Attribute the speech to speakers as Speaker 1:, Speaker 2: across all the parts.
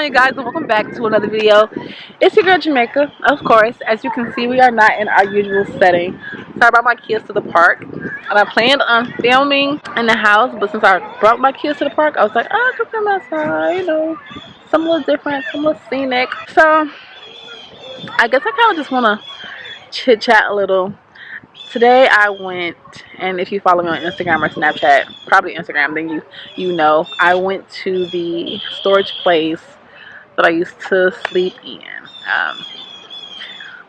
Speaker 1: on, you guys, and welcome back to another video. It's your girl Jamaica, of course. As you can see, we are not in our usual setting. So I brought my kids to the park, and I planned on filming in the house, but since I brought my kids to the park, I was like, oh, I can film outside, you know, some little different, some little scenic. So I guess I kind of just want to chit chat a little. Today I went, and if you follow me on Instagram or Snapchat, probably Instagram, then you know, I went to the storage place that I used to sleep in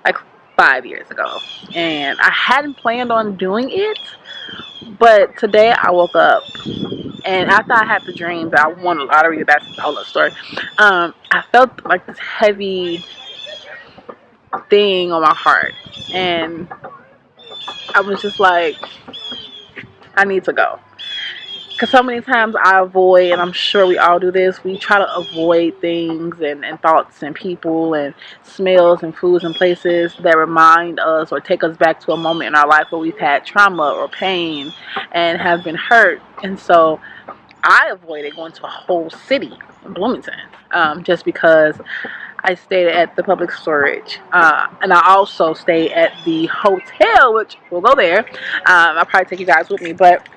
Speaker 1: like 5 years ago, and I hadn't planned on doing it, but today I woke up, and after I had the dream that I won a lottery, that's the whole story, I felt like this heavy thing on my heart, and I was just like, I need to go. Because so many times I avoid, and I'm sure we all do this, we try to avoid things and thoughts and people and smells and foods and places that remind us or take us back to a moment in our life where we've had trauma or pain and have been hurt. And so I avoided going to a whole city in Bloomington just because I stayed at the public storage, and I also stayed at the hotel, which we'll go there. I'll probably take you guys with me, but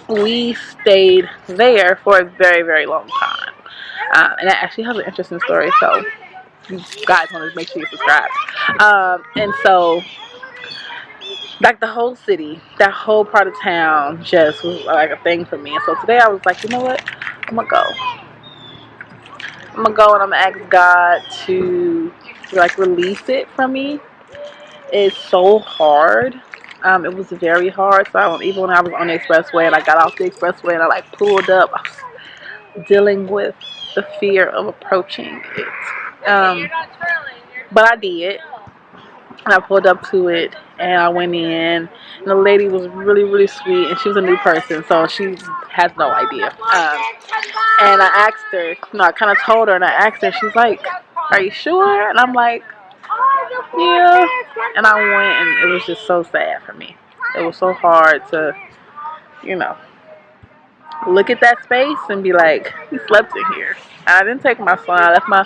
Speaker 1: we stayed there for a very, very long time, and that actually has an interesting story, so you guys want to make sure you subscribe. And so, like, the whole city, that whole part of town just was like a thing for me. And so today I was like, you know what, I'm gonna go and I'm gonna ask God to like release it from me. It's so hard. It was very hard. So even when I was on the expressway and I got off the expressway and I like pulled up, I was dealing with the fear of approaching it. But I did. And I pulled up to it and I went in, and the lady was really, really sweet, and she was a new person, so she has no idea. And I asked her, I kind of told her, and I asked her, she's like, are you sure? And I'm like, yeah. And I went, and it was just so sad for me. It was so hard to, look at that space and be like, he slept in here. And I didn't take my son. I left my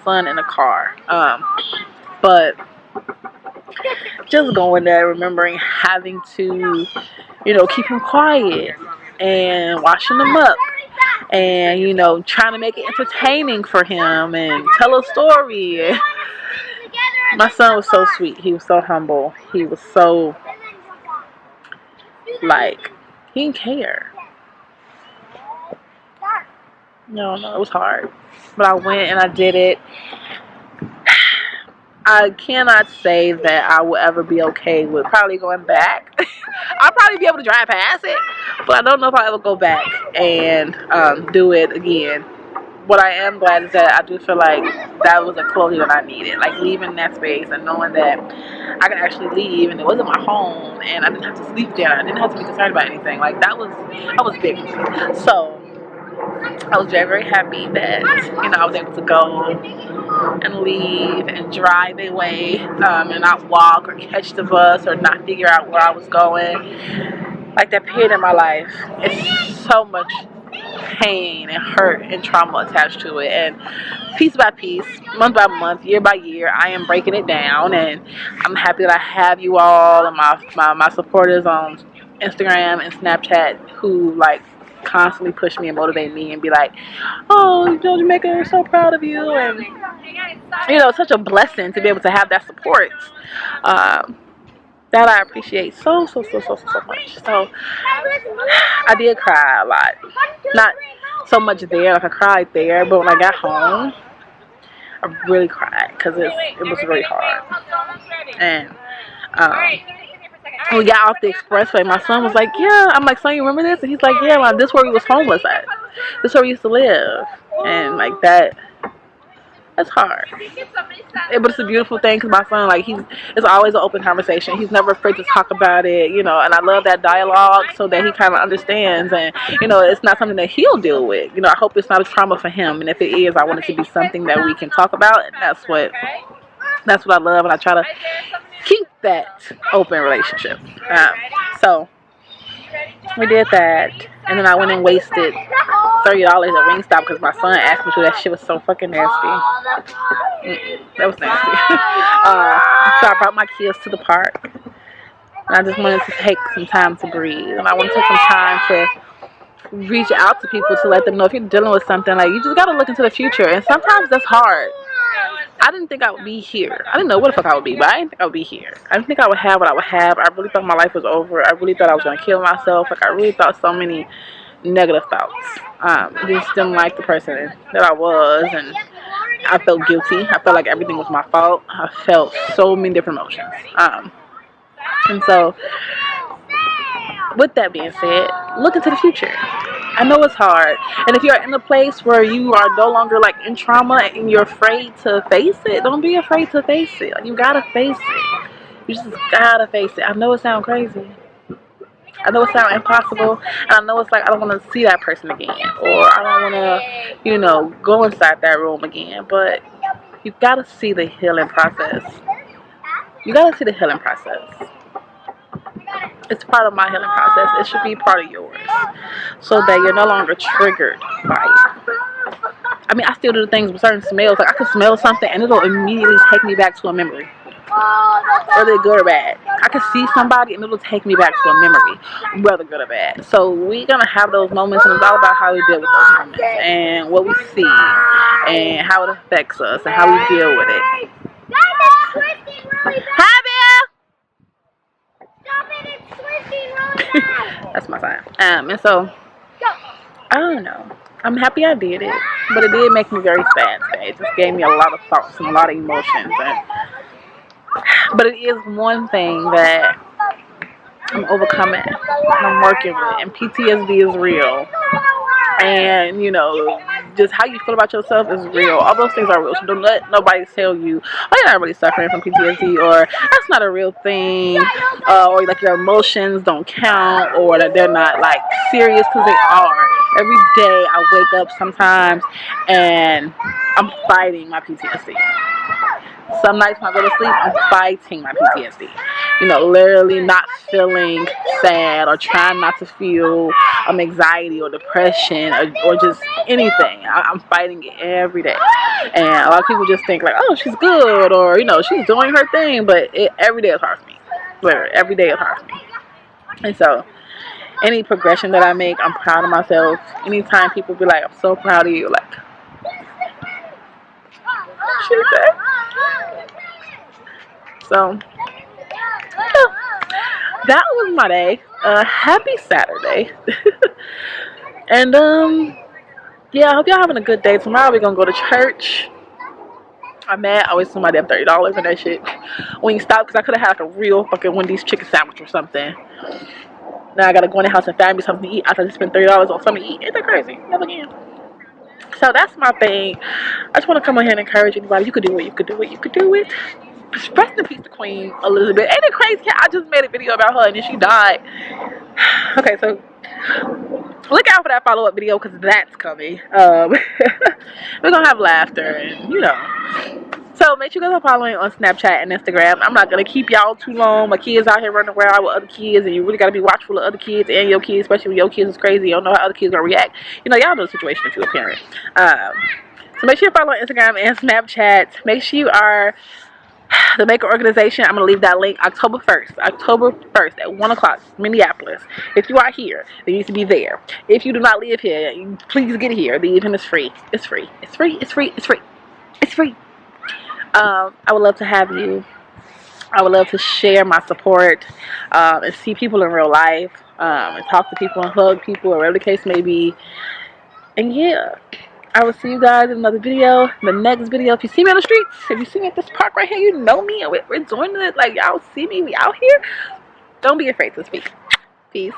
Speaker 1: son in the car. But just going there, remembering having to, keep him quiet and washing him up and, trying to make it entertaining for him and tell a story. My son was so sweet. He was so humble. He was so, he didn't care. No, it was hard. But I went and I did it. I cannot say that I will ever be okay with probably going back. I'll probably be able to drive past it, but I don't know if I'll ever go back and do it again. What I am glad is that I do feel like that was a closure that I needed. Like leaving that space and knowing that I could actually leave and it wasn't my home and I didn't have to sleep there. I didn't have to be concerned about anything. Like that was big for me. So I was very, very happy that, I was able to go and leave and drive away and not walk or catch the bus or not figure out where I was going. Like that period in my life, it's so much pain and hurt and trauma attached to it. And piece by piece, month by month, year by year, I am breaking it down. And I'm happy that I have you all and my supporters on Instagram and Snapchat who constantly push me and motivate me and be like, oh, Jamaica, we're so proud of you. And it's such a blessing to be able to have that support that I appreciate so much. So I did cry a lot, not so much there, I cried there, but when I got home I really cried because it was really hard. And when we got off the expressway, my son was like, yeah. I'm like, son, you remember this? And he's like, yeah, this is where we was homeless at. This is where we used to live. And that's hard. But it's a beautiful thing because my son, it's always an open conversation. He's never afraid to talk about it, and I love that dialogue so that he kind of understands. And, it's not something that he'll deal with. I hope it's not a trauma for him. And if it is, I want it to be something that we can talk about. And that's what I love. And I try to keep that open relationship. So we did that, and then I went and wasted $30 at Wingstop because my son asked me to. That shit was so fucking nasty. That was nasty. So I brought my kids to the park. And I just wanted to take some time to breathe. And I want to take some time to reach out to people to let them know if you're dealing with something, like, you just got to look into the future. And sometimes that's hard. I didn't think I would be here. I didn't know what the fuck I would be, but I didn't think I would be here. I didn't think I would have what I would have. I really thought my life was over. I really thought I was going to kill myself. Like, I really thought so many negative thoughts. I just didn't like the person that I was, and I felt guilty. I felt like everything was my fault. I felt so many different emotions. And so, with that being said, look into the future. I know it's hard, and if you're in a place where you are no longer like in trauma and you're afraid to face it, don't be afraid to face it. Like, you gotta face it. You just gotta face it. I know it sounds crazy. I know it sounds impossible, and I know it's like I don't want to see that person again, or I don't want to, you know, go inside that room again. But you gotta see the healing process. You gotta see the healing process. It's part of my healing process. It should be part of yours, so that you're no longer triggered by it. I mean, I still do things with certain smells. Like, I can smell something and it'll immediately take me back to a memory, whether good or bad. I can see somebody and it'll take me back to a memory, whether good or bad. So we're gonna have those moments, and it's all about how we deal with those moments and what we see and how it affects us and how we deal with it. Hi, Bill. That's my sign. And so, I don't know. I'm happy I did it, but it did make me very sad today. It just gave me a lot of thoughts and a lot of emotions. But it is one thing that I'm overcoming and I'm working with. And PTSD is real. And, you know, just how you feel about yourself is real. All those things are real. So don't let nobody tell you, oh, you're not really suffering from PTSD, or that's not a real thing, or like your emotions don't count, or that they're not like serious, because they are. Every day I wake up sometimes and I'm fighting my PTSD. Some nights when I go to sleep, I'm fighting my PTSD. You know, literally not feeling sad or trying not to feel anxiety or depression or just anything. I'm fighting it every day. And a lot of people just think like, oh, she's good, or, you know, she's doing her thing. But every day is hard for me. Literally, every day is hard for me. And so, any progression that I make, I'm proud of myself. Anytime people be like, I'm so proud of you, like, she's there. So, yeah, that was my day. Happy Saturday. And, yeah, I hope y'all having a good day. Tomorrow we're going to go to church. I'm mad. I wasted my damn $30 and that shit. Wingstop, because I could have had like a real fucking Wendy's chicken sandwich or something. Now I got to go in the house and find me something to eat after I just spent $30 on something to eat. Ain't that crazy? Never again. So that's my thing. I just want to come on here and encourage anybody. You could do it. You could do it. You could do it. Rest in peace to Queen Elizabeth. Ain't it crazy? I just made a video about her and then she died. Okay, so look out for that follow-up video, because that's coming. We're gonna have laughter and, you know. So make sure you guys are following on Snapchat and Instagram. I'm not gonna keep y'all too long. My kids out here running around with other kids, and you really gotta be watchful of other kids and your kids, especially when your kids is crazy. You don't know how other kids gonna react. You know, y'all know the situation if you're a parent. So make sure you follow on Instagram and Snapchat. Make sure you are the M.A.I.C.A organization. I'm going to leave that link October 1st at 1 o'clock, Minneapolis. If you are here, then you need to be there. If you do not live here, please get here. The event is free. It's free. It's free. It's free. It's free. It's free. I would love to have you. I would love to share my support and see people in real life, and talk to people and hug people, or whatever the case may be. And yeah, I will see you guys in another video, the next video. If you see me on the streets, if you see me at this park right here, you know me, and we're doing it. Like, y'all see me, we out here. Don't be afraid to speak. Peace.